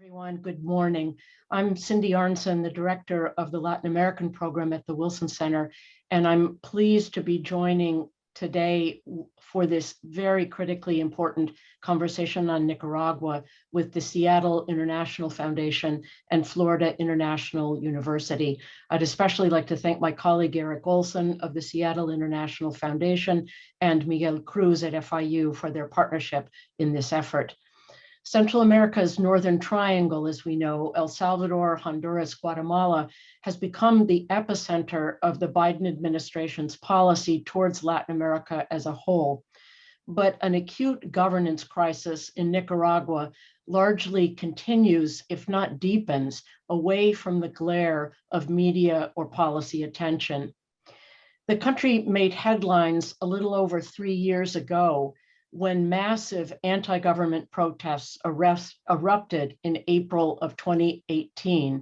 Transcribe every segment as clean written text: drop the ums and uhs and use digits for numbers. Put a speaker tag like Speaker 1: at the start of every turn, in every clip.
Speaker 1: Everyone, good morning. I'm Cindy Arnson, the director of the Latin American program at the Wilson Center, and I'm pleased to be joining today for this very critically important conversation on Nicaragua with the Seattle International Foundation and Florida International University. I'd especially like to thank my colleague Eric Olson of the Seattle International Foundation and Miguel Cruz at FIU for their partnership in this effort. Central America's Northern Triangle, as we know, El Salvador, Honduras, Guatemala, has become the epicenter of the Biden administration's policy towards Latin America as a whole. But an acute governance crisis in Nicaragua largely continues, if not deepens, away from the glare of media or policy attention. The country made headlines a little over 3 years ago when massive anti-government protests erupted in April of 2018.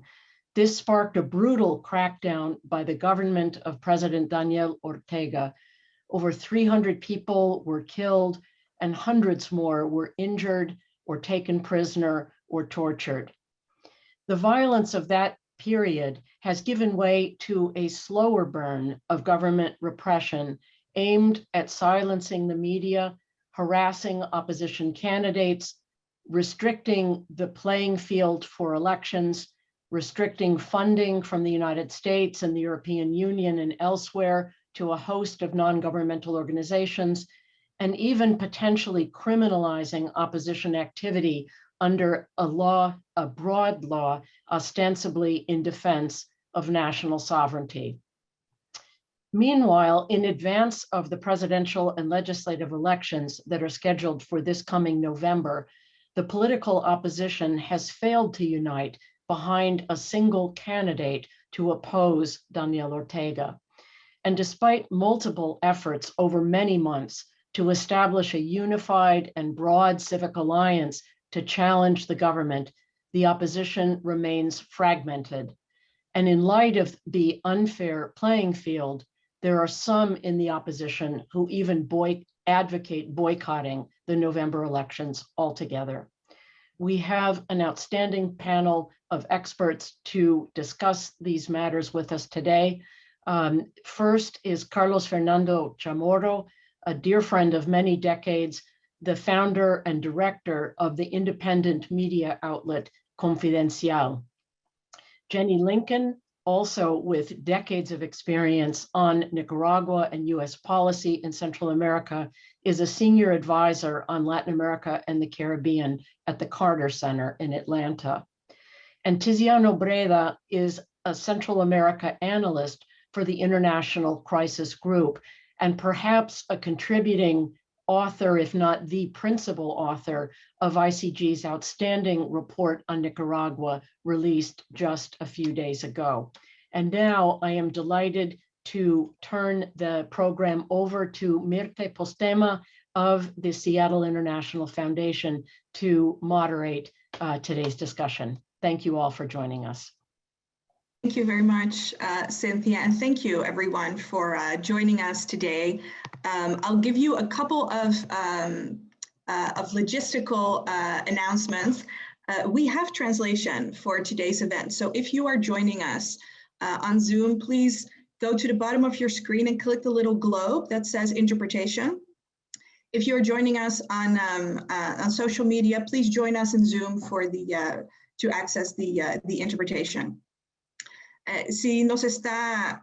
Speaker 1: This sparked a brutal crackdown by the government of President Daniel Ortega. Over 300 people were killed and hundreds more were injured or taken prisoner or tortured. The violence of that period has given way to a slower burn of government repression aimed at silencing the media, harassing opposition candidates, restricting the playing field for elections, restricting funding from the United States and the European Union and elsewhere to a host of non-governmental organizations, and even potentially criminalizing opposition activity under a broad law, ostensibly in defense of national sovereignty. Meanwhile, in advance of the presidential and legislative elections that are scheduled for this coming November, the political opposition has failed to unite behind a single candidate to oppose Daniel Ortega. And despite multiple efforts over many months to establish a unified and broad civic alliance to challenge the government, the opposition remains fragmented. And in light of the unfair playing field, there are some in the opposition who even advocate boycotting the November elections altogether. We have an outstanding panel of experts to discuss these matters with us today. First is Carlos Fernando Chamorro, a dear friend of many decades, the founder and director of the independent media outlet Confidencial. Jenny Lincoln, also with decades of experience on Nicaragua and US policy in Central America, is a senior advisor on Latin America and the Caribbean at the Carter Center in Atlanta. And Tiziano Breda is a Central America analyst for the International Crisis Group, and perhaps a contributing author, if not the principal author, of ICG's outstanding report on Nicaragua released just a few days ago. And now I am delighted to turn the program over to Mirte Postema of the Seattle International Foundation to moderate today's discussion. Thank you all for joining us.
Speaker 2: Thank you very much, Cynthia, and thank you everyone for joining us today. I'll give you a couple of logistical announcements. We have translation for today's event, so if you are joining us on Zoom, please go to the bottom of your screen and click the little globe that says interpretation. If you're joining us on social media, please join us in Zoom for the to access the interpretation. Si nos está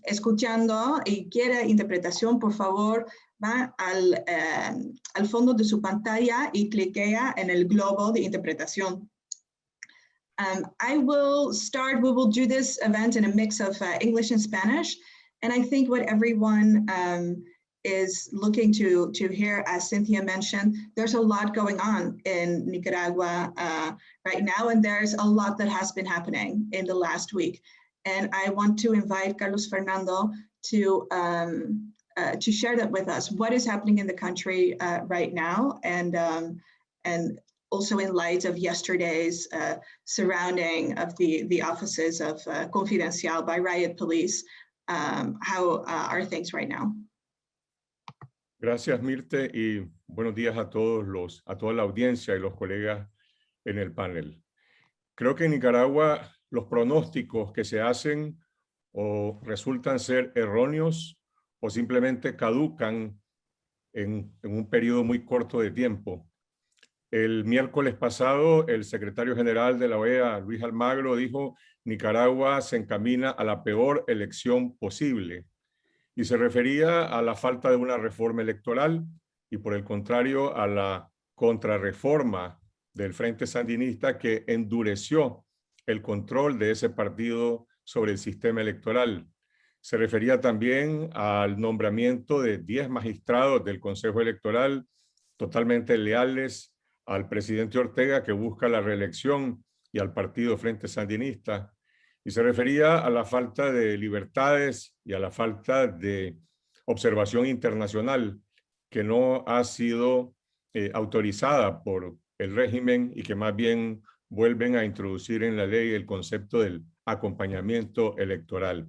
Speaker 2: escuchando y quiere interpretación, por favor, va al fondo de su pantalla y cliquea en el globo de interpretación. We will do this event in a mix of English and Spanish, and I think what everyone is looking to hear, as Cynthia mentioned, there's a lot going on in Nicaragua right now, and there's a lot that has been happening in the last week. And I want to invite Carlos Fernando to share that with us, what is happening in the country right now, and also in light of yesterday's surrounding of the offices of Confidencial by riot police. How are things right now?
Speaker 3: Gracias, Mirte, y buenos días a toda la audiencia y los colegas en el panel. Creo que en Nicaragua los pronósticos que se hacen o resultan ser erróneos o simplemente caducan en un periodo muy corto de tiempo. El miércoles pasado, el secretario general de la OEA, Luis Almagro, dijo: Nicaragua se encamina a la peor elección posible. Y se refería a la falta de una reforma electoral y, por el contrario, a la contrarreforma del Frente Sandinista, que endureció el control de ese partido sobre el sistema electoral. Se refería también al nombramiento de 10 magistrados del Consejo Electoral totalmente leales al presidente Ortega, que busca la reelección, y al partido Frente Sandinista. Y se refería a la falta de libertades y a la falta de observación internacional que no ha sido autorizada por el régimen y que más bien vuelven a introducir en la ley el concepto del acompañamiento electoral.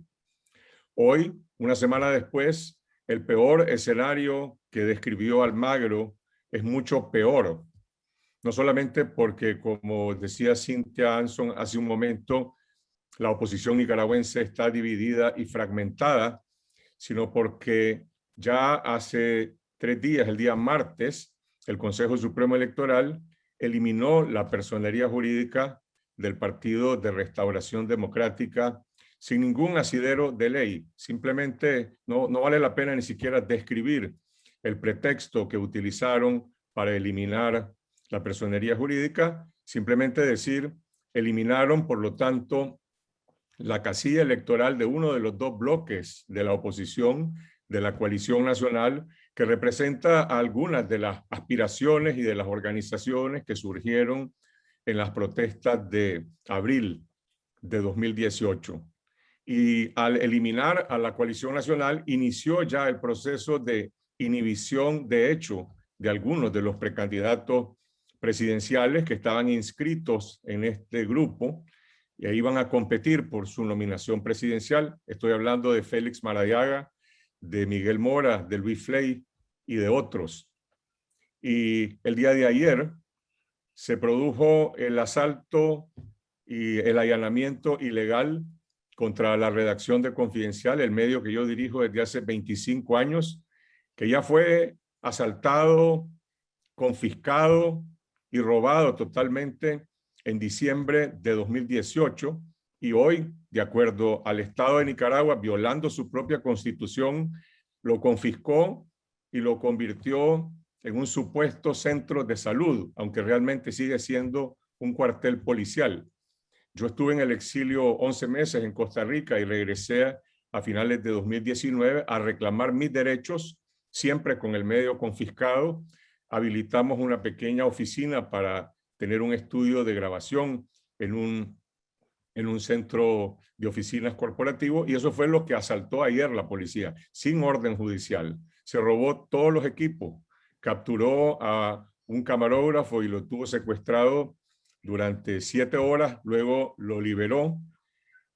Speaker 3: Hoy, una semana después, el peor escenario que describió Almagro es mucho peor. No solamente porque, como decía Cynthia Anson hace un momento, la oposición nicaragüense está dividida y fragmentada, sino porque ya hace 3 días, el día martes, el Consejo Supremo Electoral eliminó la personería jurídica del Partido de Restauración Democrática sin ningún asidero de ley. Simplemente no vale la pena ni siquiera describir el pretexto que utilizaron para eliminar la personería jurídica, simplemente decir: eliminaron, por lo tanto, la casilla electoral de uno de los 2 bloques de la oposición, de la coalición nacional, que representa algunas de las aspiraciones y de las organizaciones que surgieron en las protestas de abril de 2018. Y al eliminar a la coalición nacional, inició ya el proceso de inhibición de hecho de algunos de los precandidatos presidenciales que estaban inscritos en este grupo y ahí van a competir por su nominación presidencial. Estoy hablando de Félix Maradiaga, de Miguel Mora, de Luis Fley y de otros. Y el día de ayer se produjo el asalto y el allanamiento ilegal contra la redacción de Confidencial, el medio que yo dirijo desde hace 25 años, que ya fue asaltado, confiscado y robado totalmente en diciembre de 2018, y hoy, de acuerdo al Estado de Nicaragua, violando su propia constitución, lo confiscó y lo convirtió en un supuesto centro de salud, aunque realmente sigue siendo un cuartel policial. Yo estuve en el exilio 11 meses en Costa Rica y regresé a finales de 2019 a reclamar mis derechos, siempre con el medio confiscado. Habilitamos una pequeña oficina para tener un estudio de grabación en un centro de oficinas corporativo, y eso fue lo que asaltó ayer la policía, sin orden judicial. Se robó todos los equipos, capturó a un camarógrafo y lo tuvo secuestrado durante 7 horas, luego lo liberó.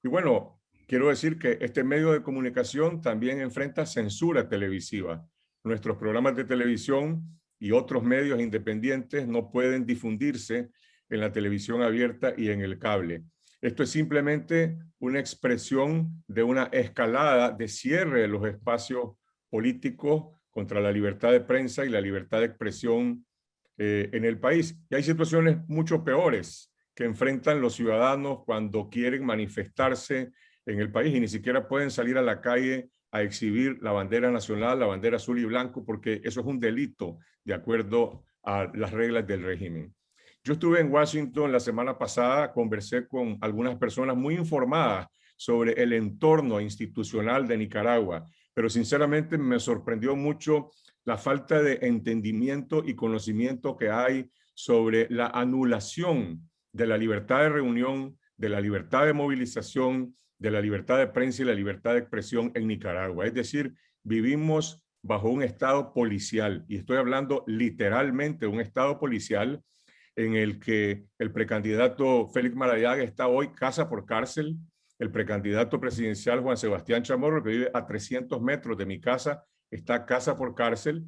Speaker 3: Y bueno, quiero decir que este medio de comunicación también enfrenta censura televisiva. Nuestros programas de televisión y otros medios independientes no pueden difundirse en la televisión abierta y en el cable. Esto es simplemente una expresión de una escalada de cierre de los espacios políticos contra la libertad de prensa y la libertad de expresión en el país. Y hay situaciones mucho peores que enfrentan los ciudadanos cuando quieren manifestarse en el país y ni siquiera pueden salir a la calle a exhibir la bandera nacional, la bandera azul y blanco, porque eso es un delito de acuerdo a las reglas del régimen. Yo estuve en Washington la semana pasada, conversé con algunas personas muy informadas sobre el entorno institucional de Nicaragua, pero sinceramente me sorprendió mucho la falta de entendimiento y conocimiento que hay sobre la anulación de la libertad de reunión, de la libertad de movilización, de la libertad de prensa y la libertad de expresión en Nicaragua. Es decir, vivimos bajo un estado policial, y estoy hablando literalmente de un estado policial en el que el precandidato Félix Maradiaga está hoy casa por cárcel. El precandidato presidencial Juan Sebastián Chamorro, que vive a 300 metros de mi casa, está casa por cárcel.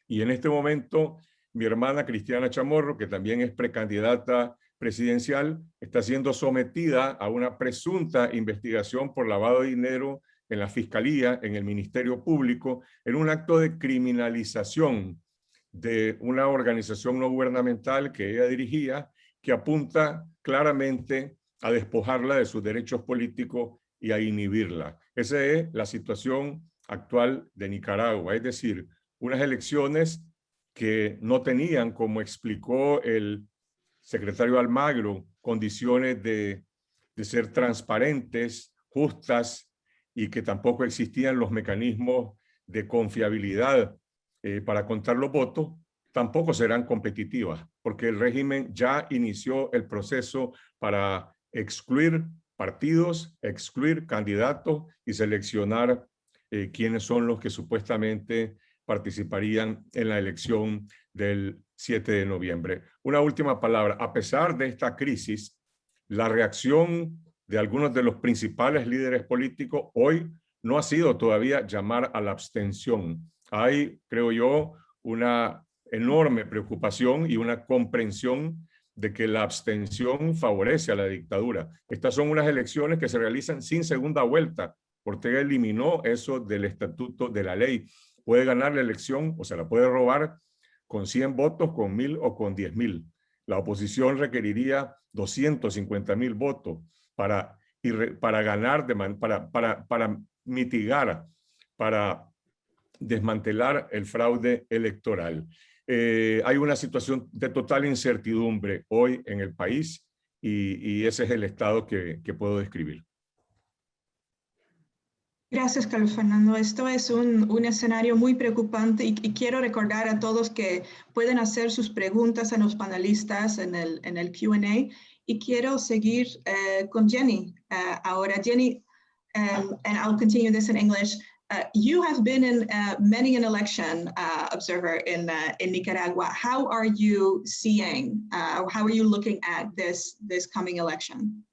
Speaker 3: Y en este momento, mi hermana Cristiana Chamorro, que también es precandidata presidencial está siendo sometida a una presunta investigación por lavado de dinero en la Fiscalía, en el Ministerio Público, en un acto de criminalización de una organización no gubernamental que ella dirigía, que apunta claramente a despojarla de sus derechos políticos y a inhibirla. Esa es la situación actual de Nicaragua, es decir, unas elecciones que no tenían, como explicó el secretario Almagro, condiciones de ser transparentes, justas, y que tampoco existían los mecanismos de confiabilidad para contar los votos, tampoco serán competitivas, porque el régimen ya inició el proceso para excluir partidos, excluir candidatos y seleccionar quiénes son los que supuestamente participarían en la elección del 7 de noviembre. Una última palabra. A pesar de esta crisis, la reacción de algunos de los principales líderes políticos hoy no ha sido todavía llamar a la abstención. Hay, creo yo, una enorme preocupación y una comprensión de que la abstención favorece a la dictadura. Estas son unas elecciones que se realizan sin segunda vuelta. Ortega eliminó eso del estatuto de la ley. Puede ganar la elección o se la puede robar con 100 votos, con 1000 o con 10,000. La oposición requeriría 250,000 votos para ganar, para mitigar, para desmantelar el fraude electoral. Hay una situación de total incertidumbre hoy en el país y ese es el estado que puedo describir.
Speaker 2: Gracias, Carlos Fernando. Esto es un escenario muy preocupante y quiero recordar a todos que pueden hacer sus preguntas a los panelistas en el Q&A. Y quiero seguir con Jenny. Ahora, Jenny, and I'll continue this in English. You have been in many an election observer in Nicaragua. How are you seeing, how are you looking at this coming election?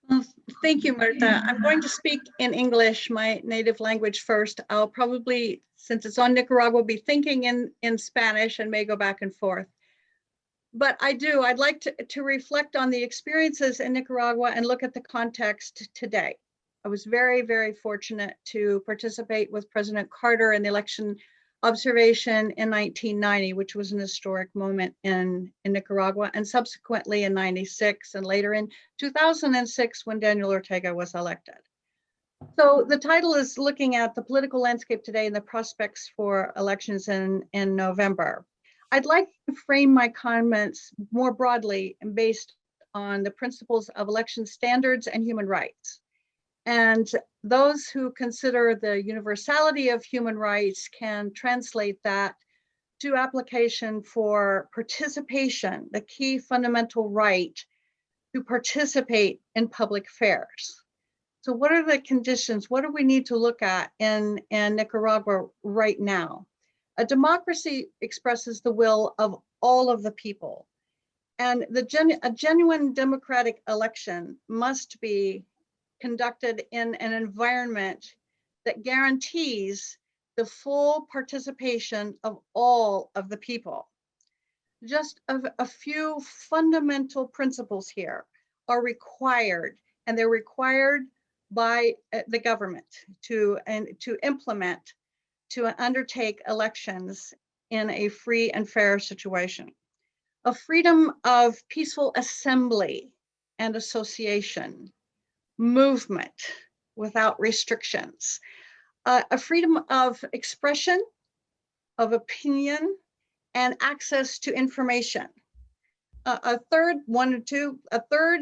Speaker 4: Well, thank you, Marta. I'm going to speak in English, my native language first. I'll probably, since it's on Nicaragua, be thinking in Spanish and may go back and forth. But I'd like to reflect on the experiences in Nicaragua and look at the context today. I was very, very fortunate to participate with President Carter in the election observation in 1990, which was an historic moment in Nicaragua, and subsequently in 96 and later in 2006 when Daniel Ortega was elected. So the title is looking at the political landscape today and the prospects for elections in November. I'd like to frame my comments more broadly and based on the principles of election standards and human rights. And those who consider the universality of human rights can translate that to application for participation, the key fundamental right to participate in public affairs. So what are the conditions? What do we need to look at in Nicaragua right now? A democracy expresses the will of all of the people. And a genuine democratic election must be conducted in an environment that guarantees the full participation of all of the people. Just a few fundamental principles here are required, and they're required by the government to implement, to undertake elections in a free and fair situation. A freedom of peaceful assembly and association, movement without restrictions, a freedom of expression, of opinion, and access to information. A third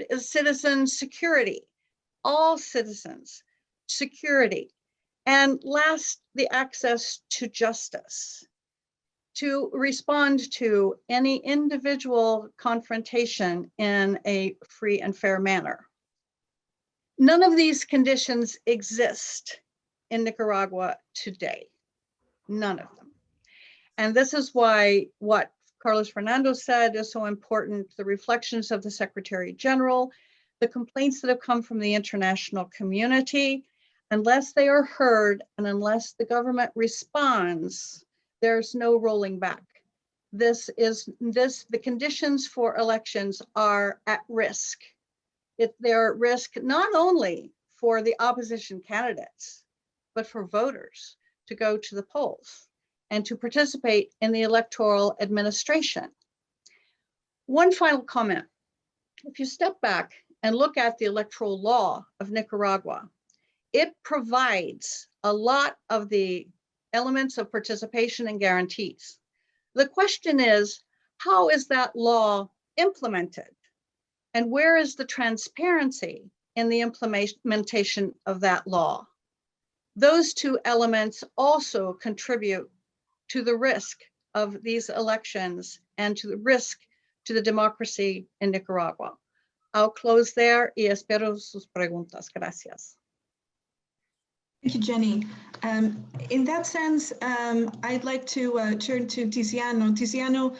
Speaker 4: is citizen security, all citizens, security. And last, the access to justice, to respond to any individual confrontation in a free and fair manner. None of these conditions exist in Nicaragua today, none of them. And this is why what Carlos Fernando said is so important, the reflections of the Secretary General, the complaints that have come from the international community. Unless they are heard and unless the government responds, there's no rolling back. the conditions for elections are at risk. They're at risk not only for the opposition candidates, but for voters to go to the polls and to participate in the electoral administration. One final comment. If you step back and look at the electoral law of Nicaragua, it provides a lot of the elements of participation and guarantees. The question is, how is that law implemented? And where is the transparency in the implementation of that law? Those two elements also contribute to the risk of these elections and to the risk to the democracy in Nicaragua. I'll close there y espero sus preguntas. Gracias.
Speaker 2: Thank you, Jenny. In that sense, I'd like to turn to Tiziano. Tiziano,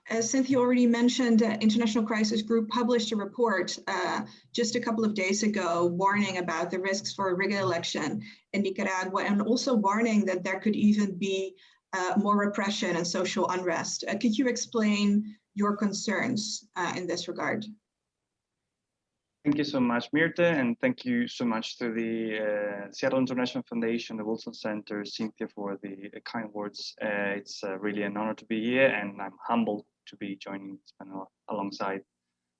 Speaker 2: as Cynthia already mentioned, International Crisis Group published a report just a couple of days ago warning about the risks for a rigged election in Nicaragua, and also warning that there could even be more repression and social unrest. Could you explain your concerns in this regard?
Speaker 5: Thank you so much, Mirte, and thank you so much to the Seattle International Foundation, the Wilson Center, Cynthia, for the kind words. It's really an honor to be here, and I'm humbled to be joining this panel alongside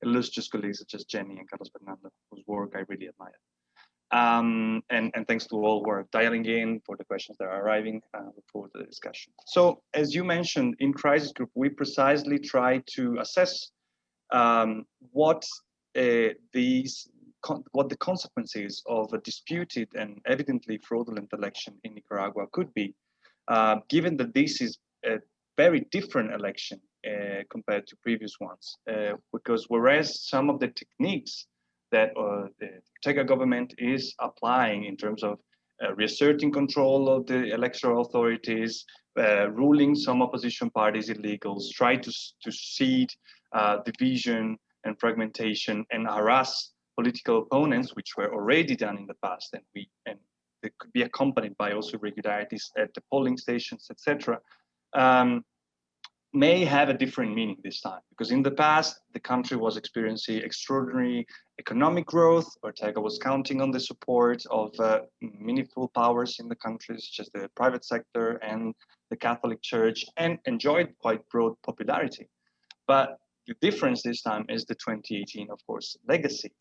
Speaker 5: illustrious colleagues such as Jenny and Carlos Fernando, whose work I really admire. And thanks to all who are dialing in, for the questions that are arriving, for the discussion. So, as you mentioned, in Crisis Group, we precisely try to assess what the consequences of a disputed and evidently fraudulent election in Nicaragua could be, given that this is a very different election compared to previous ones. Because whereas some of the techniques that the Ortega government is applying in terms of reasserting control of the electoral authorities, ruling some opposition parties illegals, try to seed division and fragmentation and harass political opponents, which were already done in the past, and they could be accompanied by also irregularities at the polling stations, etc., may have a different meaning this time, because in the past the country was experiencing extraordinary economic growth. Ortega was counting on the support of meaningful powers in the country, such as the private sector and the Catholic Church, and enjoyed quite broad popularity. But the difference this time is the 2018, of course, legacy,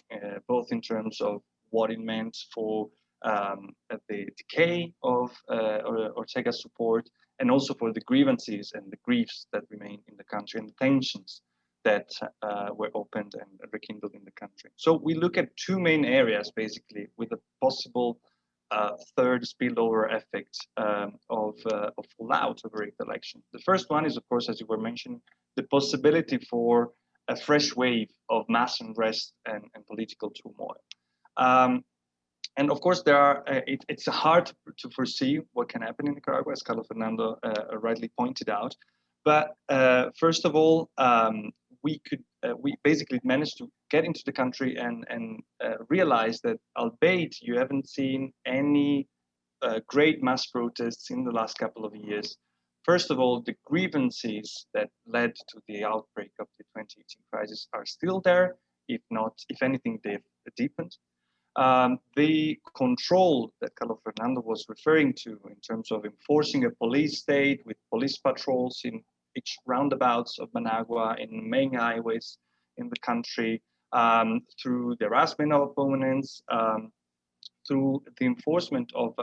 Speaker 5: both in terms of what it meant for the decay of Ortega's support, and also for the grievances and the griefs that remain in the country and the tensions that were opened and rekindled in the country. So we look at two main areas, basically, with a possible third spillover effect of fallout of a rigged election. The first one is, of course, as you were mentioning, the possibility for a fresh wave of mass unrest and political turmoil. And of course, it's hard to foresee what can happen in Nicaragua, as Carlos Fernando rightly pointed out. But first of all, we basically managed to get into the country and realize that, albeit you haven't seen any great mass protests in the last couple of years, first of all, the grievances that led to the outbreak of the 2018 crisis are still there. If anything, they've deepened. The control that Carlos Fernando was referring to in terms of enforcing a police state with police patrols in each roundabouts of Managua, in main highways in the country, through the harassment of opponents, through the enforcement of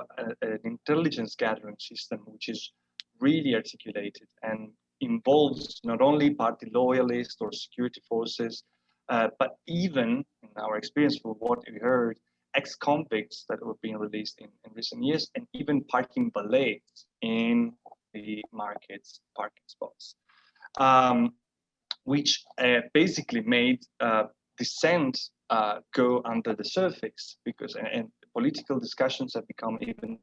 Speaker 5: an intelligence gathering system, which is really articulated and involves not only party loyalists or security forces, but even, in our experience, from what we heard, ex-convicts that were being released in recent years, and even parking valets in the markets parking spots, which basically made dissent go under the surface, because and political discussions have become even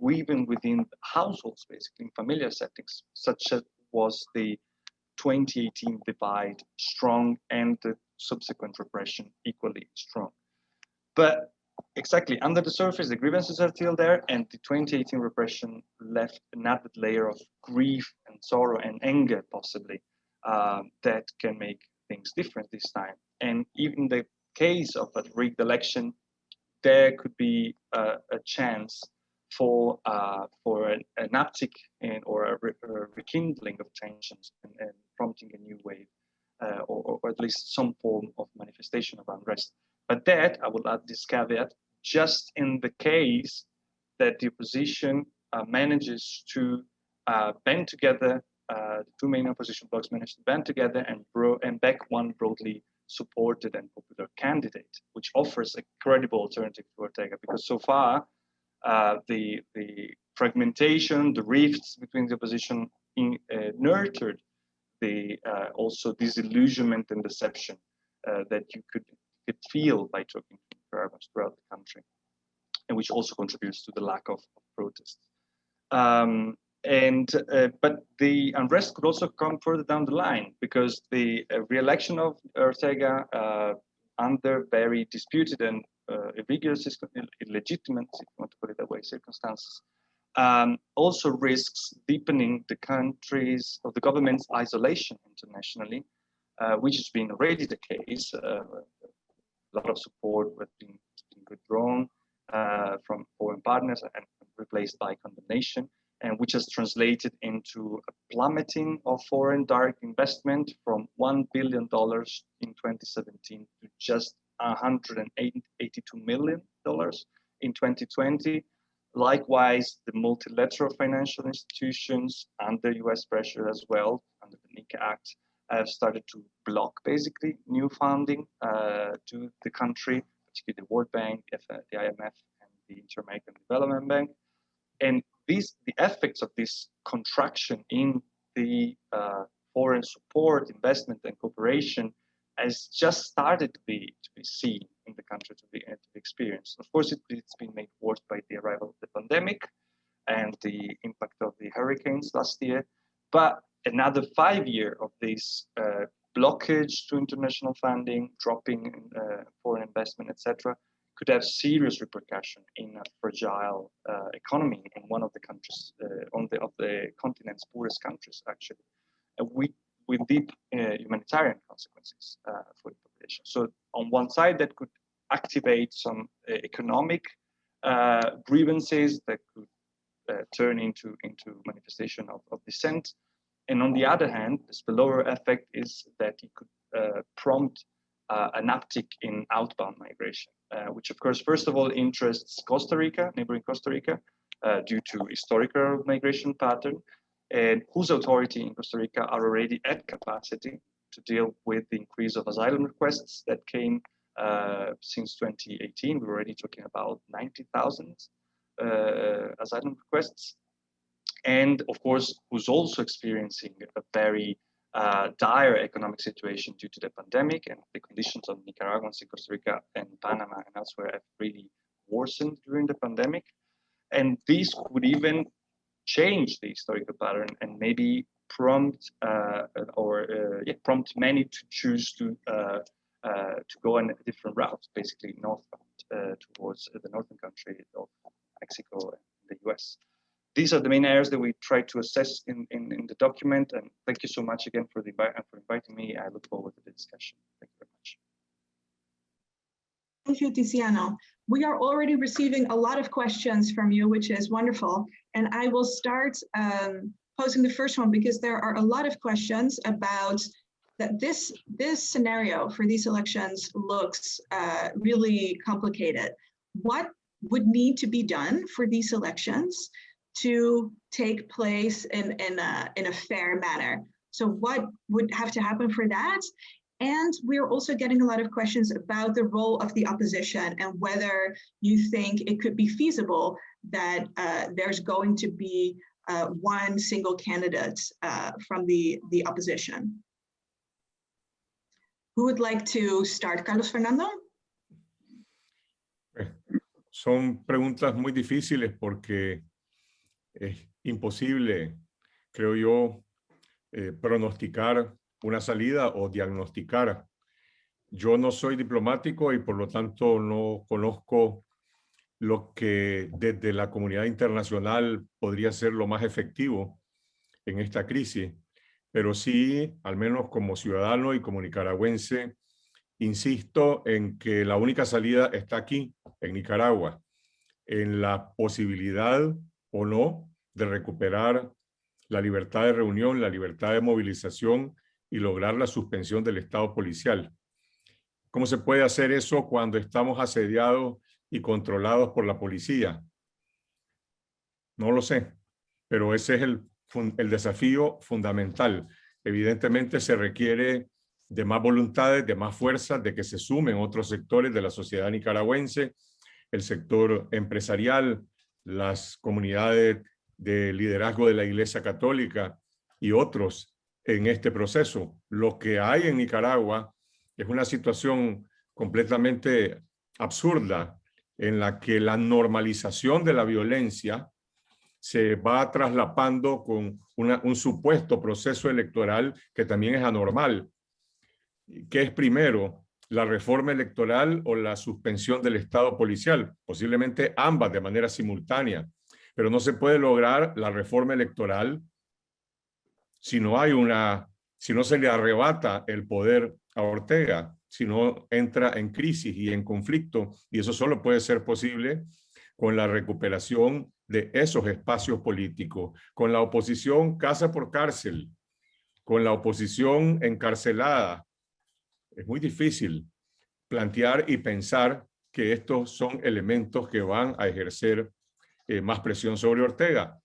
Speaker 5: even within households, basically in familiar settings, such as was the 2018 divide strong and the subsequent repression equally strong. But exactly, under the surface, the grievances are still there, and the 2018 repression left an added layer of grief and sorrow and anger, possibly, that can make things different this time. And even the case of a rigged election, there could be a chance for an uptick or a rekindling of tensions and prompting a new wave, or at least some form of manifestation of unrest. But that, I will add this caveat, just in the case that the opposition manages to band together, the two main opposition blocs manage to band together and back one broadly supported and popular candidate, which offers a credible alternative to Ortega. Because so far, the fragmentation, the rifts between the opposition nurtured the also disillusionment and deception that you could feel by talking to Nicaraguans throughout the country, and which also contributes to the lack of protests. But the unrest could also come further down the line, because the re-election of Ortega under very disputed and irregular, illegitimate, if you want to put it that way, circumstances, also risks deepening the country's or the government's isolation internationally, which has been already the case. A lot of support has been withdrawn from foreign partners and replaced by condemnation, and which has translated into a plummeting of foreign direct investment from $1 billion in 2017 to just $182 million in 2020. Likewise, the multilateral financial institutions, under US pressure as well, under the NICA Act, have started to block basically new funding to the country, particularly the World Bank, the IMF, and the Inter-American Development Bank. And the effects of this contraction in the foreign support, investment, and cooperation has just started to be seen in the country, to be experienced. Of course, it's been made worse by the arrival of the pandemic and the impact of the hurricanes last year. But another 5 years of this blockage to international funding, dropping foreign investment, etc., could have serious repercussion in a fragile economy in one of the countries, of the continent's poorest countries, actually, with deep humanitarian consequences for the population. So on one side, that could activate some economic grievances that could turn into manifestation of dissent. And on the other hand, the spillover effect is that it could prompt an uptick in outbound migration, which of course, first of all, interests Costa Rica, neighboring Costa Rica, due to historical migration pattern, and whose authority in Costa Rica are already at capacity to deal with the increase of asylum requests that came since 2018. We're already talking about 90,000 asylum requests. And of course, who's also experiencing a very dire economic situation due to the pandemic, and the conditions of Nicaraguans in Costa Rica and Panama and elsewhere have really worsened during the pandemic. And this could even change the historical pattern and maybe prompt many to choose to go on a different route, basically northbound towards the northern country of Mexico and the US. These are the main areas that we try to assess in the document. And thank you so much again for inviting me. I look forward to the discussion. Thank you very much.
Speaker 2: Thank you, Tiziano. We are already receiving a lot of questions from you, which is wonderful. And I will start posing the first one, because there are a lot of questions about that this scenario for these elections looks really complicated. What would need to be done for these elections to take place in a fair manner? So what would have to happen for that? And we're also getting a lot of questions about the role of the opposition and whether you think it could be feasible that there's going to be one single candidate from the opposition. Who would like to start? Carlos Fernando?
Speaker 3: Son preguntas muy difíciles porque es imposible, creo yo, pronosticar una salida o diagnosticar. Yo no soy diplomático y por lo tanto no conozco lo que desde la comunidad internacional podría ser lo más efectivo en esta crisis, pero sí, al menos como ciudadano y como nicaragüense, insisto en que la única salida está aquí, en Nicaragua, en la posibilidad o no de recuperar la libertad de reunión, la libertad de movilización y lograr la suspensión del estado policial. ¿Cómo se puede hacer eso cuando estamos asediados y controlados por la policía? No lo sé, pero ese es el desafío fundamental. Evidentemente se requiere de más voluntades, de más fuerzas, de que se sumen otros sectores de la sociedad nicaragüense, el sector empresarial, las comunidades de liderazgo de la Iglesia Católica y otros en este proceso. Lo que hay en Nicaragua es una situación completamente absurda en la que la normalización de la violencia se va traslapando con un supuesto proceso electoral que también es anormal. ¿Qué es primero, la reforma electoral o la suspensión del estado policial? Posiblemente ambas de manera simultánea, pero no se puede lograr la reforma electoral si no se le arrebata el poder a Ortega, si no entra en crisis y en conflicto, y eso solo puede ser posible con la recuperación de esos espacios políticos, con la oposición casa por cárcel, con la oposición encarcelada. Es muy difícil plantear y pensar que estos son elementos que van a ejercer más presión sobre Ortega.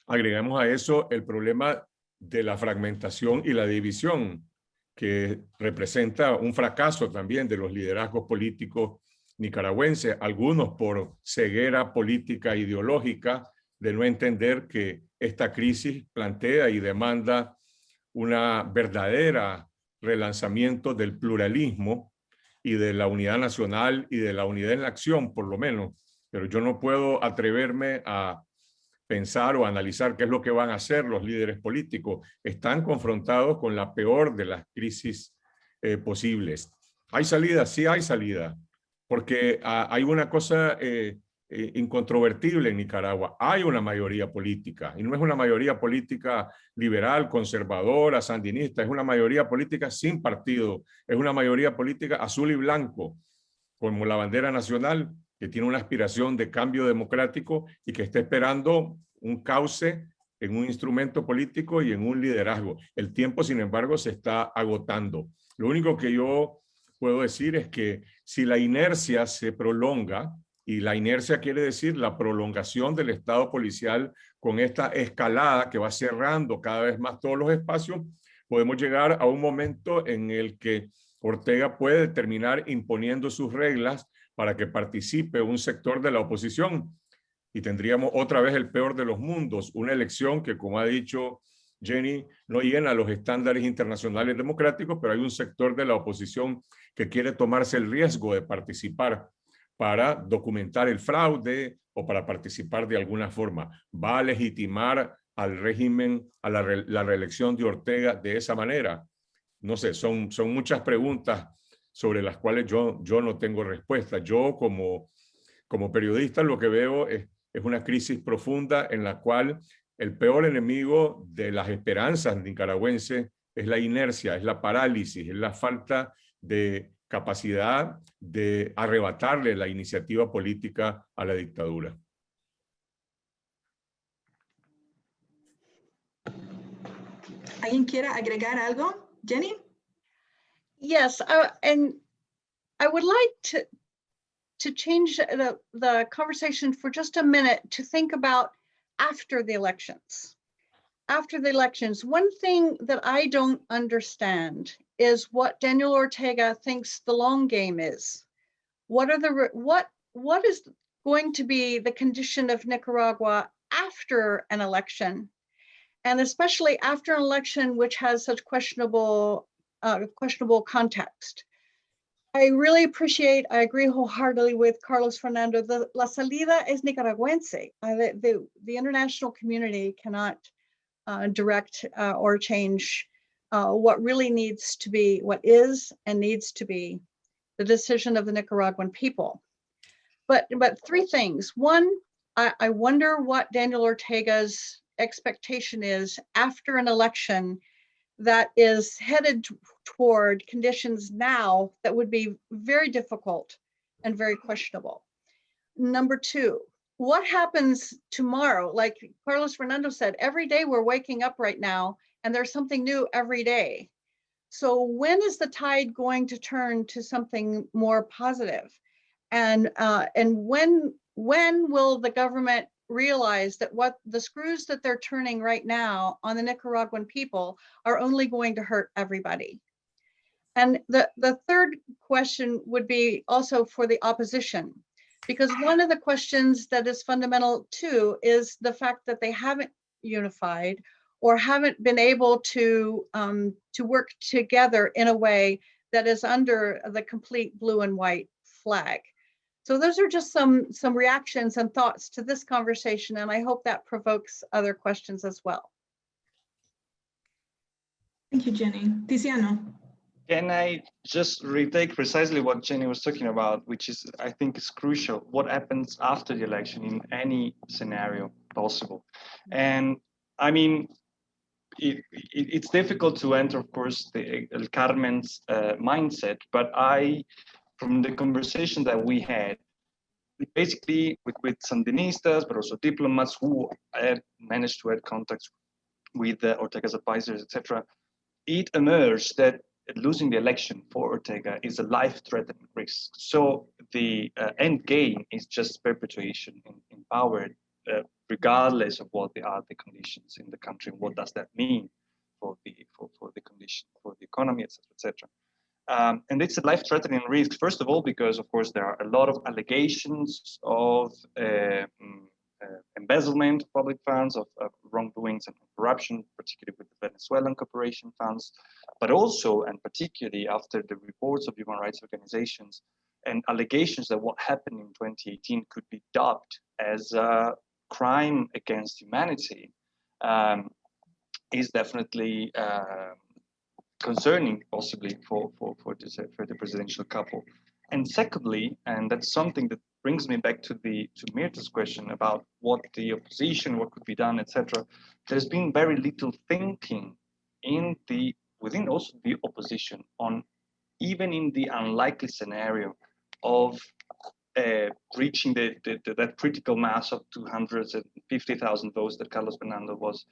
Speaker 3: Agregamos a eso el problema de la fragmentación y la división, que representa un fracaso también de los liderazgos políticos nicaragüenses, algunos por ceguera política ideológica de no entender que esta crisis plantea y demanda una verdadera relanzamiento del pluralismo y de la unidad nacional y de la unidad en la acción, por lo menos. Pero yo no puedo atreverme a pensar o analizar qué es lo que van a hacer los líderes políticos. Están confrontados con la peor de las crisis posibles. ¿Hay salida? Sí hay salida, porque hay una cosa incontrovertible en Nicaragua. Hay una mayoría política, y no es una mayoría política liberal, conservadora, sandinista, es una mayoría política sin partido, es una mayoría política azul y blanco, como la bandera nacional, que tiene una aspiración de cambio democrático y que está esperando un cauce en un instrumento político y en un liderazgo. El tiempo, sin embargo, se está agotando. Lo único que yo puedo decir es que si la inercia se prolonga, y la inercia quiere decir la prolongación del estado policial con esta escalada que va cerrando cada vez más todos los espacios, podemos llegar a un momento en el que Ortega puede terminar imponiendo sus reglas para que participe un sector de la oposición y tendríamos otra vez el peor de los mundos, una elección que, como ha dicho Jenny, no llena los estándares internacionales democráticos, pero hay un sector de la oposición que quiere tomarse el riesgo de participar para documentar el fraude o para participar de alguna forma. ¿Va a legitimar al régimen, a la reelección de Ortega de esa manera? No sé, son muchas preguntas sobre las cuales yo no tengo respuesta. Yo como periodista lo que veo es una crisis profunda en la cual el peor enemigo de las esperanzas nicaragüenses es la inercia, es la parálisis, es la falta de capacidad de arrebatarle la iniciativa política a la dictadura.
Speaker 2: ¿Alguien quiere agregar algo? Jenny?
Speaker 4: Yes, and I would like to change the conversation for just a minute to think about after the elections. After the elections, one thing that I don't understand is what Daniel Ortega thinks the long game is. What is going to be the condition of Nicaragua after an election, and especially after an election which has such questionable context? I really appreciate, I agree wholeheartedly with Carlos Fernando, la salida es nicaragüense. The international community cannot direct or change what really needs to be, what is and needs to be the decision of the Nicaraguan people. But three things. One, I wonder what Daniel Ortega's expectation is after an election that is headed toward conditions now that would be very difficult and very questionable. Number two, what happens tomorrow? Like Carlos Fernando said, every day we're waking up right now and there's something new every day. So when is the tide going to turn to something more positive? And when will the government realize that what the screws that they're turning right now on the Nicaraguan people are only going to hurt everybody? And the third question would be also for the opposition, because one of the questions that is fundamental too is the fact that they haven't unified or haven't been able to work together in a way that is under the complete blue and white flag. So those are just some reactions and thoughts to this conversation, and I hope that provokes other questions as well.
Speaker 2: Thank you, Jenny. Tiziano.
Speaker 5: Can I just retake precisely what Jenny was talking about, which is, I think, is crucial. What happens after the election in any scenario possible? And I mean, it's difficult to enter, of course, the El Carmen's mindset, but from the conversation that we had, basically with Sandinistas, but also diplomats who had managed to have contacts with Ortega's advisors, etc., it emerged that losing the election for Ortega is a life-threatening risk. So the end game is just perpetuation in power, regardless of what are the conditions in the country. What does that mean for the condition, for the economy, etc., etc. And it's a life-threatening risk, first of all, because, of course, there are a lot of allegations of embezzlement of public funds, of wrongdoings and corruption, particularly with the Venezuelan cooperation funds, but also, and particularly after the reports of human rights organizations and allegations that what happened in 2018 could be dubbed as a crime against humanity, is definitely concerning, possibly for the presidential couple. And secondly, and that's something that brings me back to Mirta's question about what the opposition, what could be done, etc. There's been very little thinking within also the opposition on, even in the unlikely scenario of reaching that critical mass of 250,000 votes that Carlos Fernando was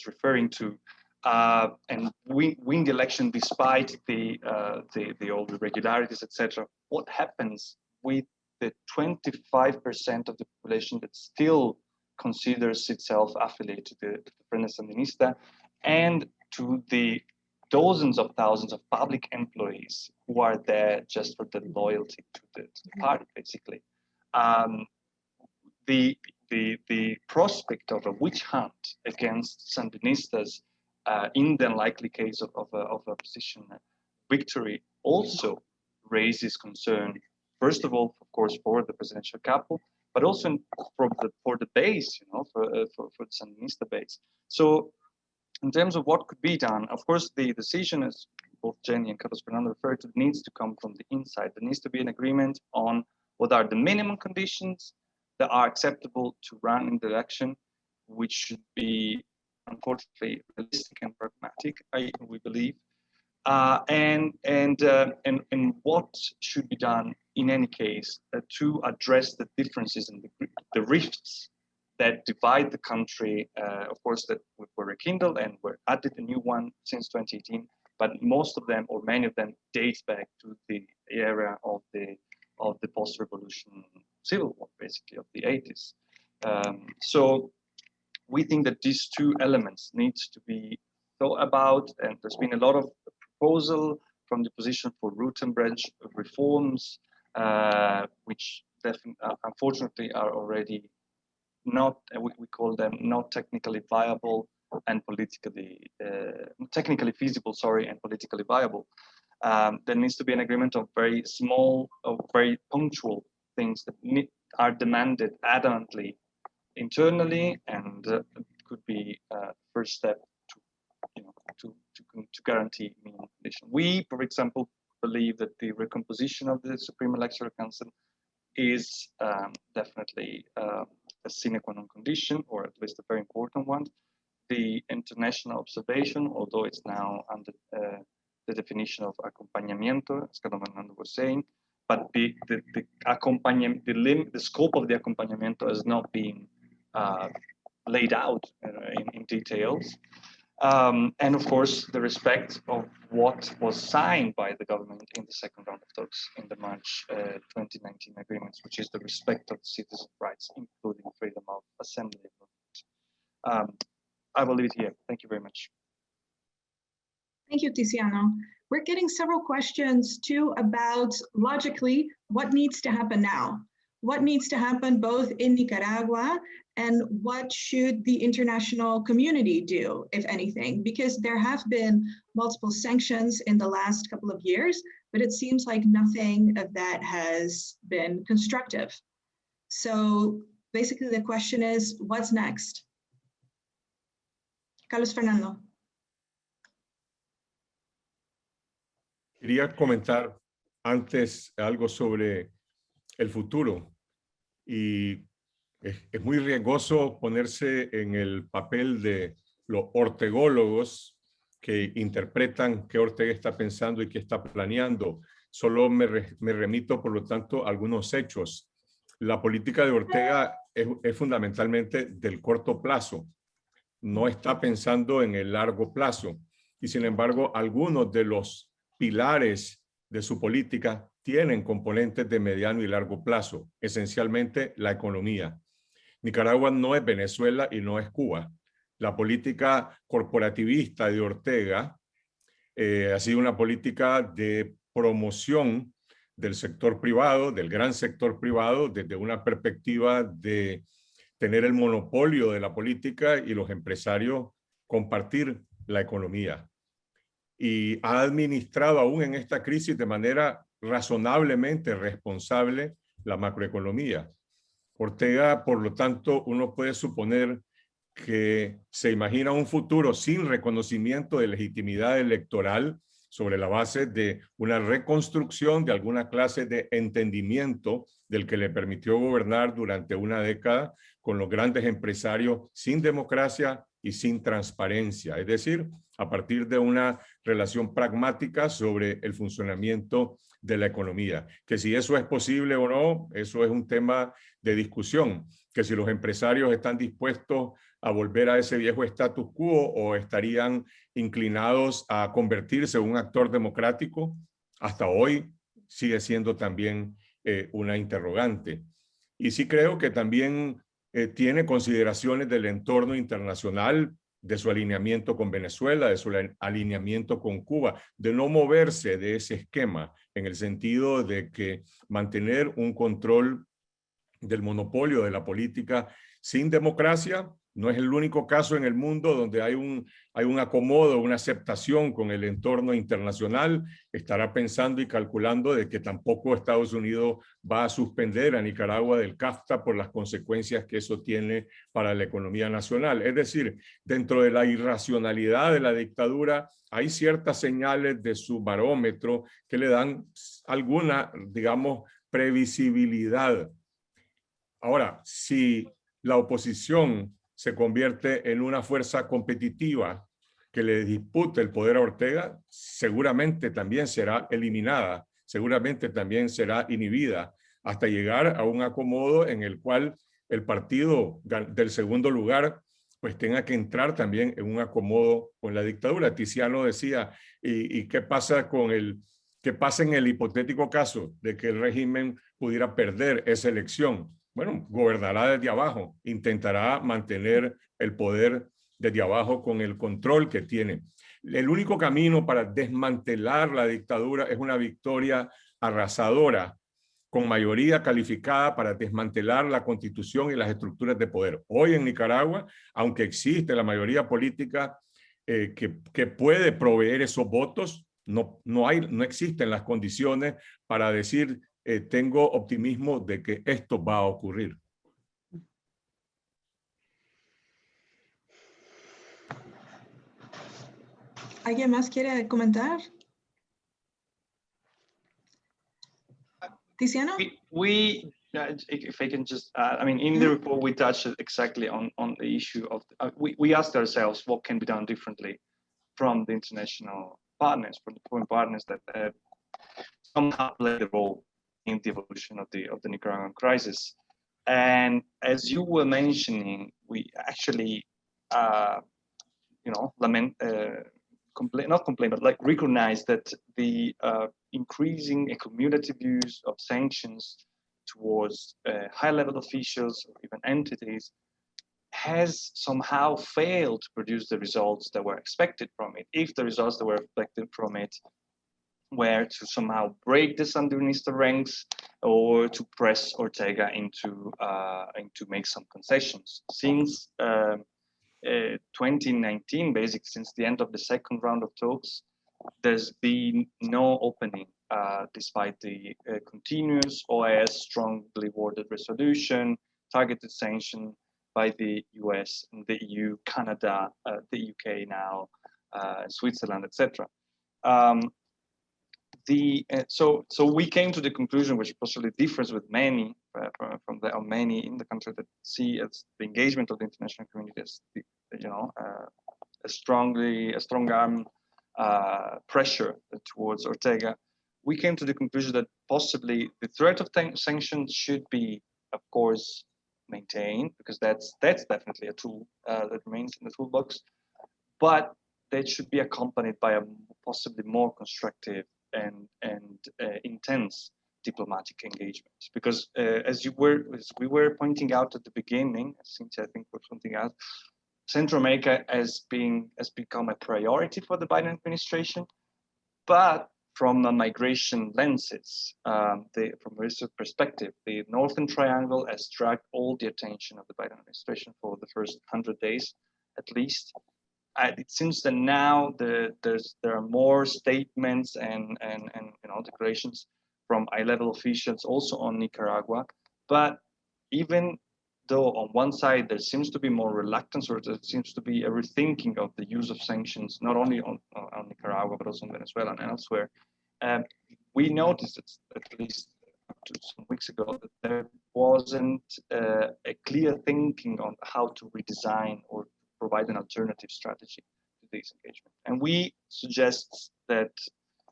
Speaker 5: referring to, and win the election despite all the irregularities, etc. What happens with the 25% of the population that still considers itself affiliated to the Frente Sandinista, and to the dozens of thousands of public employees who are there just for the loyalty to the party, basically? The prospect of a witch hunt against Sandinistas in the unlikely case of a opposition victory also raises concern, first of all, of course, for the presidential couple, but also for the base, for the Sandinista base. So in terms of what could be done, of course, the decision, as both Jenny and Carlos Fernando referred to, needs to come from the inside. There needs to be an agreement on what are the minimum conditions that are acceptable to run in the election, which should be, unfortunately, realistic and pragmatic, we believe, and what should be done in any case to address the differences and the rifts that divide the country, of course, that were rekindled and were added a new one since 2018, but most of them, or many of them, dates back to the era of the post-revolution civil war, basically, of the 80s. So we think that these two elements need to be thought about, and there's been a lot of proposal from the position for root and branch reforms, which unfortunately are already not, we call them not technically viable and technically feasible, and politically viable. There needs to be an agreement of very small, very punctual things that are demanded adamantly internally, and could be first step to guarantee minimum condition. We, for example, believe that the recomposition of the Supreme Electoral Council is definitely a sine qua non condition, or at least a very important one. The international observation, although it's now under the definition of acompañamiento, as Carlos Fernando was saying, but the scope of the acompañamiento has not been laid out in details. And of course, the respect of what was signed by the government in the second round of talks in the March 2019 agreements, which is the respect of citizen rights, including freedom of assembly. I will leave it here. Thank you very much.
Speaker 2: Thank you, Tiziano. We're getting several questions too about, logically, what needs to happen now? What needs to happen both in Nicaragua, and what should the international community do, if anything? Because there have been multiple sanctions in the last couple of years, but it seems like nothing of that has been constructive. So basically the question is, what's next? Carlos Fernando.
Speaker 3: Quería comentar antes algo sobre el futuro, y es muy riesgoso ponerse en el papel de los ortególogos que interpretan qué Ortega está pensando y qué está planeando. Solo me remito, por lo tanto, a algunos hechos. La política de Ortega es fundamentalmente del corto plazo. No está pensando en el largo plazo. Y sin embargo, algunos de los pilares de su política tienen componentes de mediano y largo plazo, esencialmente la economía. Nicaragua no es Venezuela y no es Cuba. La política corporativista de Ortega ha sido una política de promoción del sector privado, del gran sector privado, desde una perspectiva de tener el monopolio de la política y los empresarios compartir la economía. Y ha administrado aún en esta crisis de manera razonablemente responsable la macroeconomía. Ortega, por lo tanto, uno puede suponer que se imagina un futuro sin reconocimiento de legitimidad electoral sobre la base de una reconstrucción de alguna clase de entendimiento del que le permitió gobernar durante una década con los grandes empresarios sin democracia y sin transparencia, es decir, a partir de una relación pragmática sobre el funcionamiento de la economía. Que si eso es posible o no, eso es un tema de discusión. Que si los empresarios están dispuestos a volver a ese viejo status quo o estarían inclinados a convertirse en un actor democrático, hasta hoy sigue siendo también una interrogante. Y sí creo que también tiene consideraciones del entorno internacional, de su alineamiento con Venezuela, de su alineamiento con Cuba, de no moverse de ese esquema, en el sentido de que mantener un control del monopolio de la política sin democracia no es el único caso en el mundo donde hay un acomodo, una aceptación con el entorno internacional. Estará pensando y calculando de que tampoco Estados Unidos va a suspender a Nicaragua del CAFTA por las consecuencias que eso tiene para la economía nacional. Es decir, dentro de la irracionalidad de la dictadura hay ciertas señales de su barómetro que le dan alguna, digamos, previsibilidad. Ahora, si la oposición se convierte en una fuerza competitiva que le dispute el poder a Ortega, seguramente también será eliminada, seguramente también será inhibida, hasta llegar a un acomodo en el cual el partido del segundo lugar pues tenga que entrar también en un acomodo con la dictadura. Tiziano decía, ¿y qué pasa qué pasa en el hipotético caso de que el régimen pudiera perder esa elección? Bueno, gobernará desde abajo, intentará mantener el poder desde abajo con el control que tiene. El único camino para desmantelar la dictadura es una victoria arrasadora, con mayoría calificada para desmantelar la constitución y las estructuras de poder. Hoy en Nicaragua, aunque existe la mayoría política que puede proveer esos votos, no existen las condiciones para decir tengo optimismo de que esto va a ocurrir.
Speaker 2: ¿Alguien más quiere comentar? Tiziano?
Speaker 5: We Yeah, if I can just, I mean, in the report, we touched exactly on the issue of, we asked ourselves what can be done differently from the international partners, from the foreign partners that somehow play the role in the evolution of the Nicaraguan crisis. And as you were mentioning, we actually, you know, not complain, but like recognize that the increasing cumulative use of sanctions towards high-level officials or even entities has somehow failed to produce the results that were expected from it. If the results that were expected from it were to somehow break the Sandinista ranks or to press Ortega into make some concessions. Since 2019, basically since the end of the second round of talks, there's been no opening despite the continuous OAS strongly worded resolution, targeted sanction by the US, and the EU, Canada, the UK now, Switzerland, etc. So we came to the conclusion, which possibly differs with many from many in the country that see as the engagement of the international community as a strong arm pressure towards Ortega. We came to the conclusion that possibly the threat of sanctions should be, of course, maintained, because that's definitely a tool that remains in the toolbox, but that should be accompanied by a possibly more constructive and intense diplomatic engagement. Because as we were pointing out at the beginning, Cynthia, I think we're pointing out, Central America has become a priority for the Biden administration, but from a migration lenses, from a research perspective, the Northern Triangle has dragged all the attention of the Biden administration for the first 100 days, at least. It seems that now there are more statements and declarations from high-level officials also on Nicaragua. But even though on one side there seems to be more reluctance, or there seems to be a rethinking of the use of sanctions, not only on Nicaragua but also in Venezuela and elsewhere, we noticed at least up to some weeks ago that there wasn't a clear thinking on how to redesign or provide an alternative strategy to this engagement. And we suggest that,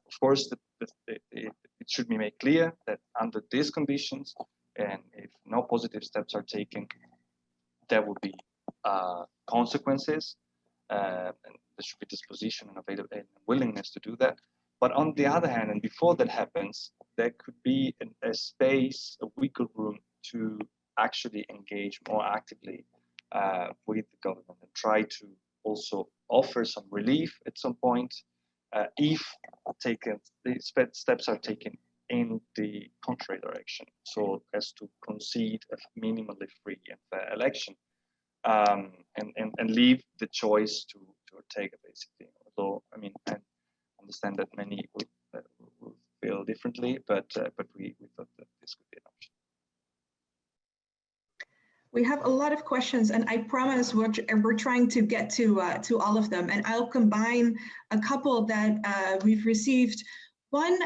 Speaker 5: of course, it should be made clear that under these conditions, and if no positive steps are taken, there will be consequences, and there should be disposition and willingness to do that. But on the other hand, and before that happens, there could be a space, a wiggle room to actually engage more actively with the government and try to also offer some relief at some point if the steps are taken in the contrary direction, so as to concede a minimally free and fair election, and leave the choice to Ortega, basically. Although, I mean, I understand that many will feel differently, but we thought that this could be an option.
Speaker 2: We have a lot of questions, and I promise we're trying to get to all of them. And I'll combine a couple that we've received. One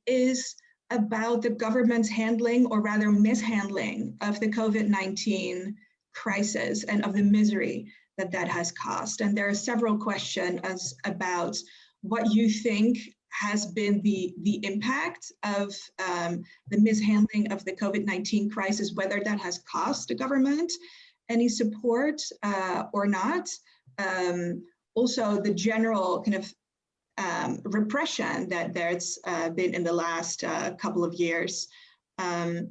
Speaker 2: is about the government's handling, or rather mishandling, of the COVID-19 crisis and of the misery that has caused. And there are several questions about what you think has been the impact of the mishandling of the COVID-19 crisis, whether that has cost the government any support or not. Also, the general kind of repression that there's been in the last couple of years. And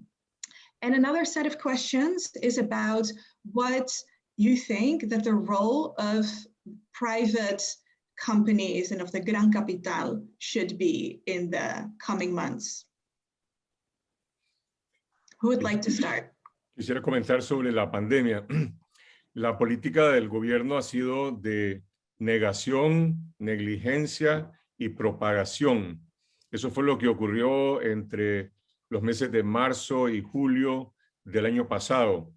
Speaker 2: another set of questions is about what you think that the role of private companies and of the Gran Capital should be in the coming months. Who would like to start?
Speaker 3: Quisiera comentar sobre la pandemia. La política del gobierno ha sido de negación, negligencia y propagación. Eso fue lo que ocurrió entre los meses de marzo y julio del año pasado.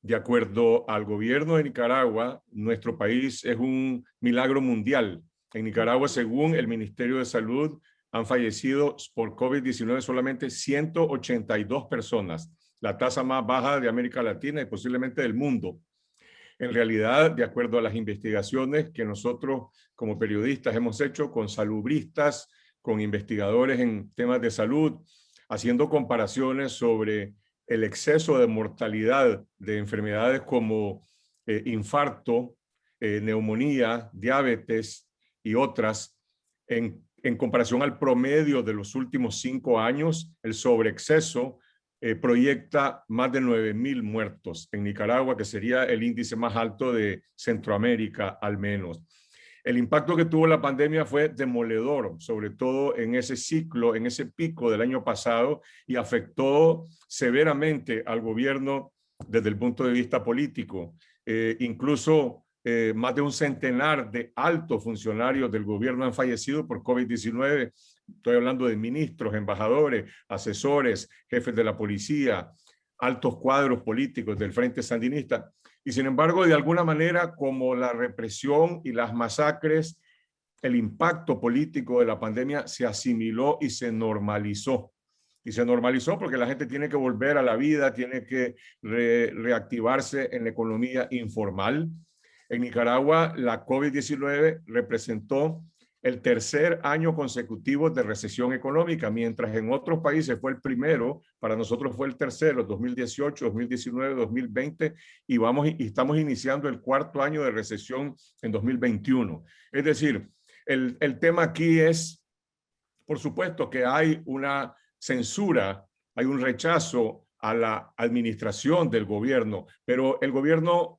Speaker 3: De acuerdo al gobierno de Nicaragua, nuestro país es un milagro mundial. En Nicaragua, según el Ministerio de Salud, han fallecido por COVID-19 solamente 182 personas. la tasa más baja de América Latina y posiblemente del mundo. En realidad, de acuerdo a las investigaciones que nosotros como periodistas hemos hecho con salubristas, con investigadores en temas de salud, haciendo comparaciones sobre el exceso de mortalidad de enfermedades como infarto, neumonía, diabetes y otras, en comparación al promedio de los últimos 5 años, el sobreexceso proyecta más de 9,000 muertos en Nicaragua, que sería el índice más alto de Centroamérica al menos. El impacto que tuvo la pandemia fue demoledor, sobre todo en ese ciclo, en ese pico del año pasado, y afectó severamente al gobierno desde el punto de vista político. Incluso más de un centenar de altos funcionarios del gobierno han fallecido por COVID-19. Estoy hablando de ministros, embajadores, asesores, jefes de la policía, altos cuadros políticos del Frente Sandinista. Y sin embargo, de alguna manera, como la represión y las masacres, el impacto político de la pandemia se asimiló y se normalizó. Y se normalizó porque la gente tiene que volver a la vida, tiene que reactivarse en la economía informal. En Nicaragua, la COVID-19 representó el tercer año consecutivo de recesión económica, mientras en otros países fue el primero, para nosotros fue el tercero, 2018, 2019, 2020, y estamos iniciando el cuarto año de recesión en 2021. Es decir, el tema aquí es, por supuesto, que hay una censura, hay un rechazo a la administración del gobierno, pero el gobierno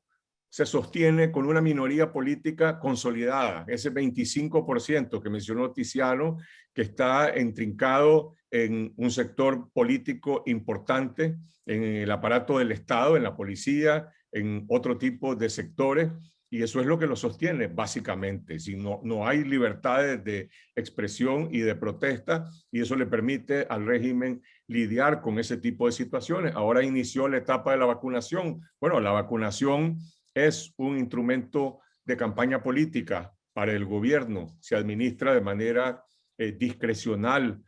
Speaker 3: se sostiene con una minoría política consolidada, ese 25% que mencionó Tiziano, que está entrincado en un sector político importante, en el aparato del Estado, en la policía, en otro tipo de sectores, y eso es lo que lo sostiene básicamente. Si no hay libertades de expresión y de protesta, y eso le permite al régimen lidiar con ese tipo de situaciones. Ahora inició la etapa de la vacunación. Bueno, la vacunación es un instrumento de campaña política para el gobierno, se administra de manera discrecional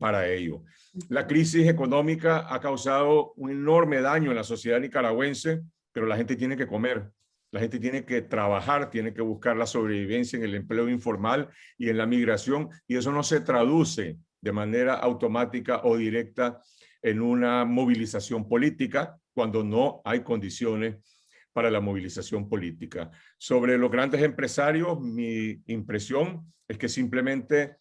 Speaker 3: para ello. La crisis económica ha causado un enorme daño en la sociedad nicaragüense, pero la gente tiene que comer, la gente tiene que trabajar, tiene que buscar la sobrevivencia en el empleo informal y en la migración, y eso no se traduce de manera automática o directa en una movilización política cuando no hay condiciones para la movilización política. Sobre los grandes empresarios, mi impresión es que simplemente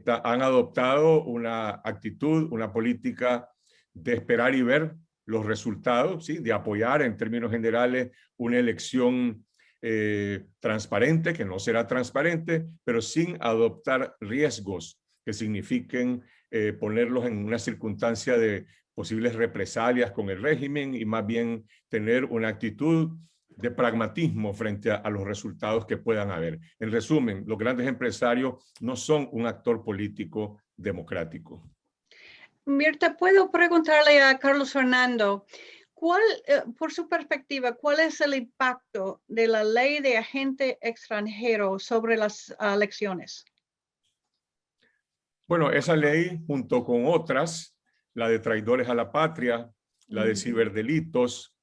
Speaker 3: han adoptado una actitud, una política de esperar y ver los resultados, ¿sí? De apoyar en términos generales una elección transparente, que no será transparente, pero sin adoptar riesgos que signifiquen ponerlos en una circunstancia de posibles represalias con el régimen y más bien tener una actitud de pragmatismo frente a los resultados que puedan haber. En resumen, los grandes empresarios no son un actor político democrático.
Speaker 4: Mirta, puedo preguntarle a Carlos Fernando, por su perspectiva, ¿cuál es el impacto de la ley de agente extranjero sobre las elecciones?
Speaker 3: Bueno, esa ley, junto con otras, la de traidores a la patria, la de ciberdelitos,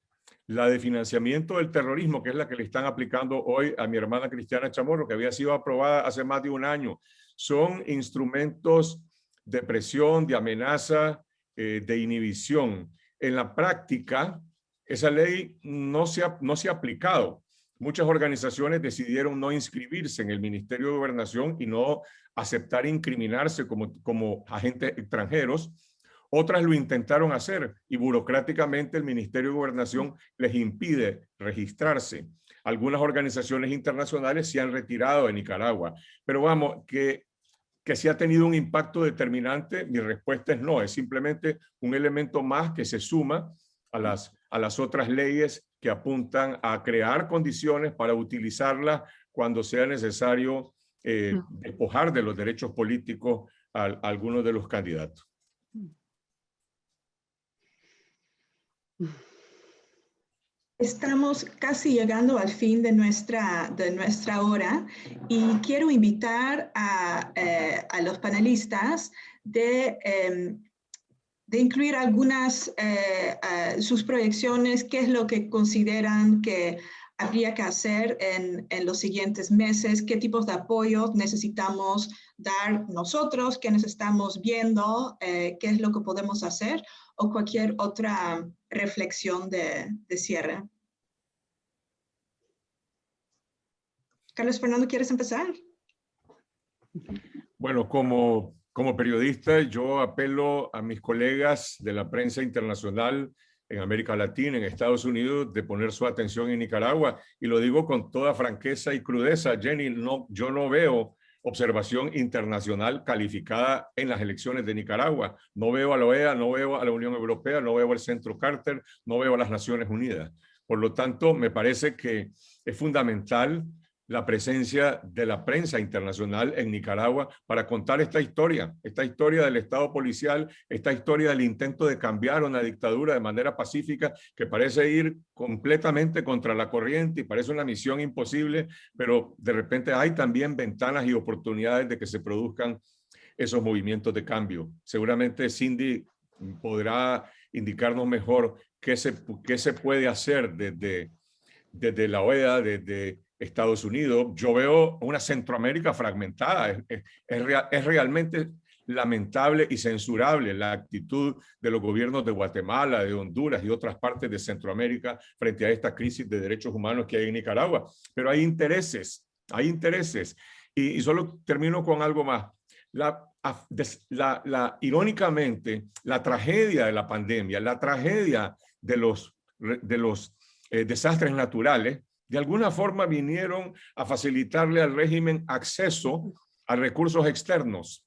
Speaker 3: la de financiamiento del terrorismo, que es la que le están aplicando hoy a mi hermana Cristiana Chamorro, que había sido aprobada hace más de un año, son instrumentos de presión, de amenaza, de inhibición. En la práctica, esa ley no se ha aplicado. Muchas organizaciones decidieron no inscribirse en el Ministerio de Gobernación y no aceptar incriminarse como agentes extranjeros. Otras lo intentaron hacer y burocráticamente el Ministerio de Gobernación les impide registrarse. Algunas organizaciones internacionales se han retirado de Nicaragua. Pero vamos, que si ha tenido un impacto determinante, mi respuesta es no. Es simplemente un elemento más que se suma a las otras leyes que apuntan a crear condiciones para utilizarlas cuando sea necesario despojar de los derechos políticos a algunos de los candidatos.
Speaker 2: Estamos casi llegando al fin de nuestra hora y quiero invitar a los panelistas de incluir algunas, sus proyecciones, qué es lo que consideran que habría que hacer en los siguientes meses, qué tipos de apoyo necesitamos dar nosotros, quienes estamos viendo, qué es lo que podemos hacer, o cualquier otra reflexión de cierre. Carlos Fernando, ¿quieres empezar?
Speaker 3: Bueno, como periodista, yo apelo a mis colegas de la prensa internacional en América Latina, en Estados Unidos, de poner su atención en Nicaragua. Y lo digo con toda franqueza y crudeza, Jenny, yo no veo observación internacional calificada en las elecciones de Nicaragua. No veo a la OEA, no veo a la Unión Europea, no veo al Centro Carter, no veo a las Naciones Unidas. Por lo tanto, me parece que es fundamental la presencia de la prensa internacional en Nicaragua para contar esta historia del Estado policial, esta historia del intento de cambiar una dictadura de manera pacífica que parece ir completamente contra la corriente y parece una misión imposible, pero de repente hay también ventanas y oportunidades de que se produzcan esos movimientos de cambio. Seguramente Cindy podrá indicarnos mejor qué se puede hacer desde la OEA, desde Estados Unidos. Yo veo una Centroamérica fragmentada. Es realmente lamentable y censurable la actitud de los gobiernos de Guatemala, de Honduras y otras partes de Centroamérica frente a esta crisis de derechos humanos que hay en Nicaragua. Pero hay intereses, hay intereses. Y solo termino con algo más. Irónicamente, la tragedia de la pandemia, la tragedia de los desastres naturales, de alguna forma vinieron a facilitarle al régimen acceso a recursos externos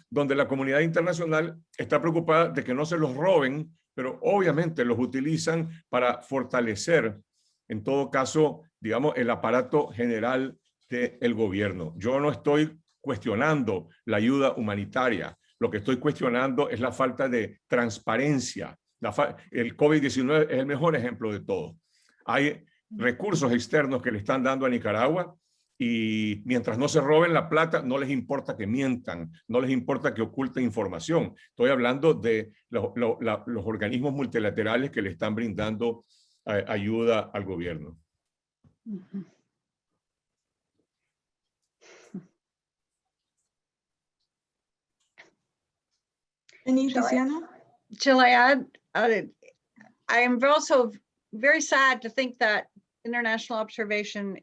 Speaker 3: donde la comunidad internacional está preocupada de que no se los roben, pero obviamente los utilizan para fortalecer, en todo caso, digamos, el aparato general del gobierno. Yo no estoy cuestionando la ayuda humanitaria, lo que estoy cuestionando es la falta de transparencia. El COVID-19 es el mejor ejemplo de todo. Hay recursos externos que le están dando a Nicaragua y mientras no se roben la plata, no les importa que mientan, no les importa que oculten información. Estoy hablando de los organismos multilaterales que le están brindando ayuda al gobierno.
Speaker 4: Shall I add? I am also very sad to think that international observation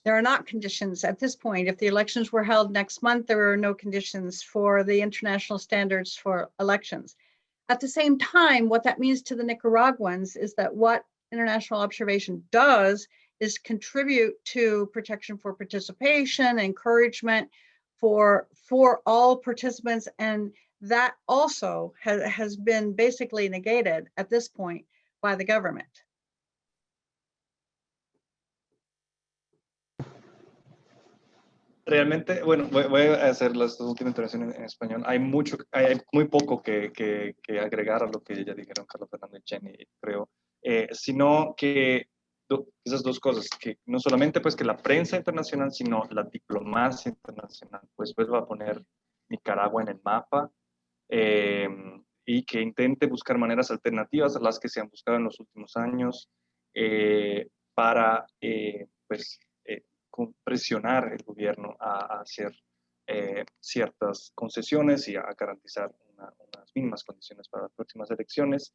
Speaker 4: there are not conditions at this point. If the elections were held next month, there are no conditions for the international standards for elections. At the same time, what that means to the Nicaraguans is that what international observation does is contribute to protection for participation, encouragement for all participants, and that also has been basically negated at this point by the government.
Speaker 5: Realmente, bueno, voy a hacer las dos últimas intervenciones en español. Hay muy poco que agregar a lo que ya dijeron Carlos Fernando y Jenny, creo, sino que esas dos cosas, que no solamente pues que la prensa internacional, sino la diplomacia internacional, pues va a poner Nicaragua en el mapa, y que intente buscar maneras alternativas a las que se han buscado en los últimos años para pues presionar el gobierno a hacer ciertas concesiones y a garantizar unas mínimas condiciones para las próximas elecciones.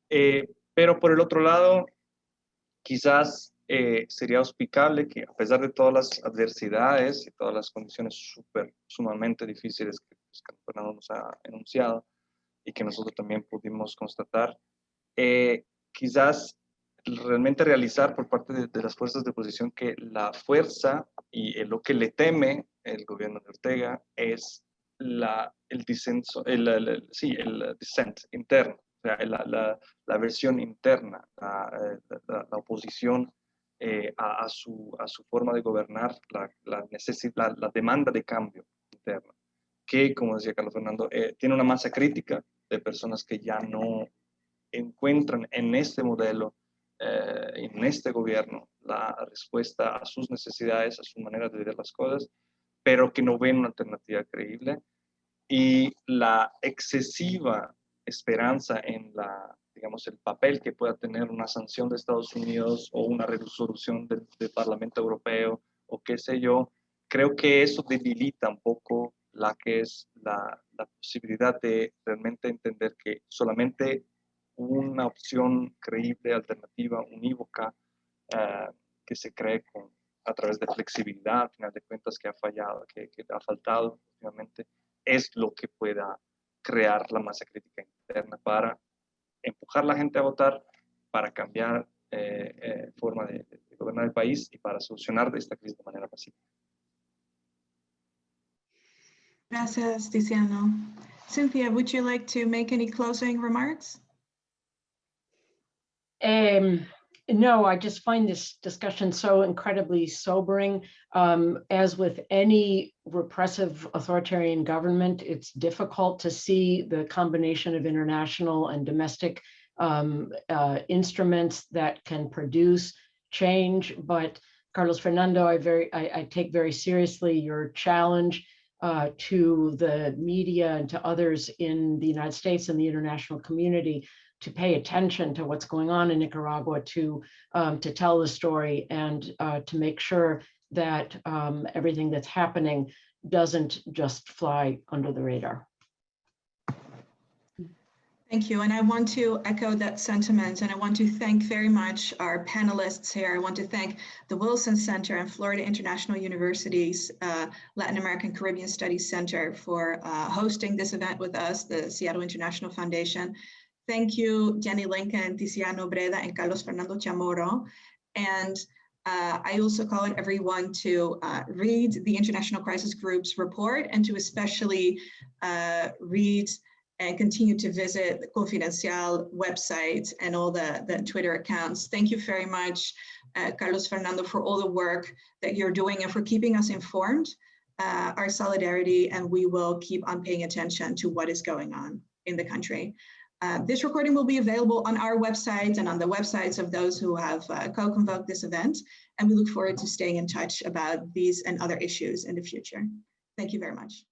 Speaker 5: Pero por el otro lado, quizás sería auspicable que a pesar de todas las adversidades y todas las condiciones sumamente difíciles que Fernando nos ha enunciado y que nosotros también pudimos constatar, quizás realmente realizar por parte de las fuerzas de oposición que la fuerza y lo que le teme el gobierno de Ortega es el disenso, el dissent interno, o sea, la versión interna, la oposición a su forma de gobernar, la demanda de cambio interno, que, como decía Carlos Fernando, tiene una masa crítica de personas que ya no encuentran en este modelo, en este gobierno, la respuesta a sus necesidades, a su manera de ver las cosas, pero que no ven una alternativa creíble. y la excesiva esperanza en digamos, el papel que pueda tener una sanción de Estados Unidos o una resolución del Parlamento Europeo o qué sé yo, creo que eso debilita un poco la que es la posibilidad de realmente entender que solamente una opción creíble, alternativa, unívoca, que se cree a través de flexibilidad, al final de cuentas, que ha fallado, que ha faltado últimamente, es lo que pueda crear la masa crítica interna para empujar a la gente a votar, para cambiar forma de gobernar el país y para solucionar esta crisis de manera pacífica.
Speaker 2: Gracias, Tiziano. Cynthia, would you like to make any closing remarks?
Speaker 1: No, I just find this discussion so incredibly sobering. As with any repressive authoritarian government, it's difficult to see the combination of international and domestic instruments that can produce change. But Carlos Fernando, I take very seriously your challenge to the media and to others in the United States and the international community to pay attention to what's going on in Nicaragua, to tell the story and to make sure that everything that's happening doesn't just fly under the radar.
Speaker 2: Thank you. And I want to echo that sentiment. And I want to thank very much our panelists here. I want to thank the Wilson Center and Florida International University's Latin American Caribbean Studies Center for hosting this event with us, the Seattle International Foundation. Thank you, Jenny Lincoln, Tiziano Breda, and Carlos Fernando Chamorro. And I also call on everyone to read the International Crisis Group's report and to especially read and continue to visit the Confidencial website and all the Twitter accounts. Thank you very much, Carlos Fernando, for all the work that you're doing and for keeping us informed. Our solidarity, and we will keep on paying attention to what is going on in the country. This recording will be available on our website and on the websites of those who have co-convoked this event. And we look forward to staying in touch about these and other issues in the future. Thank you very much.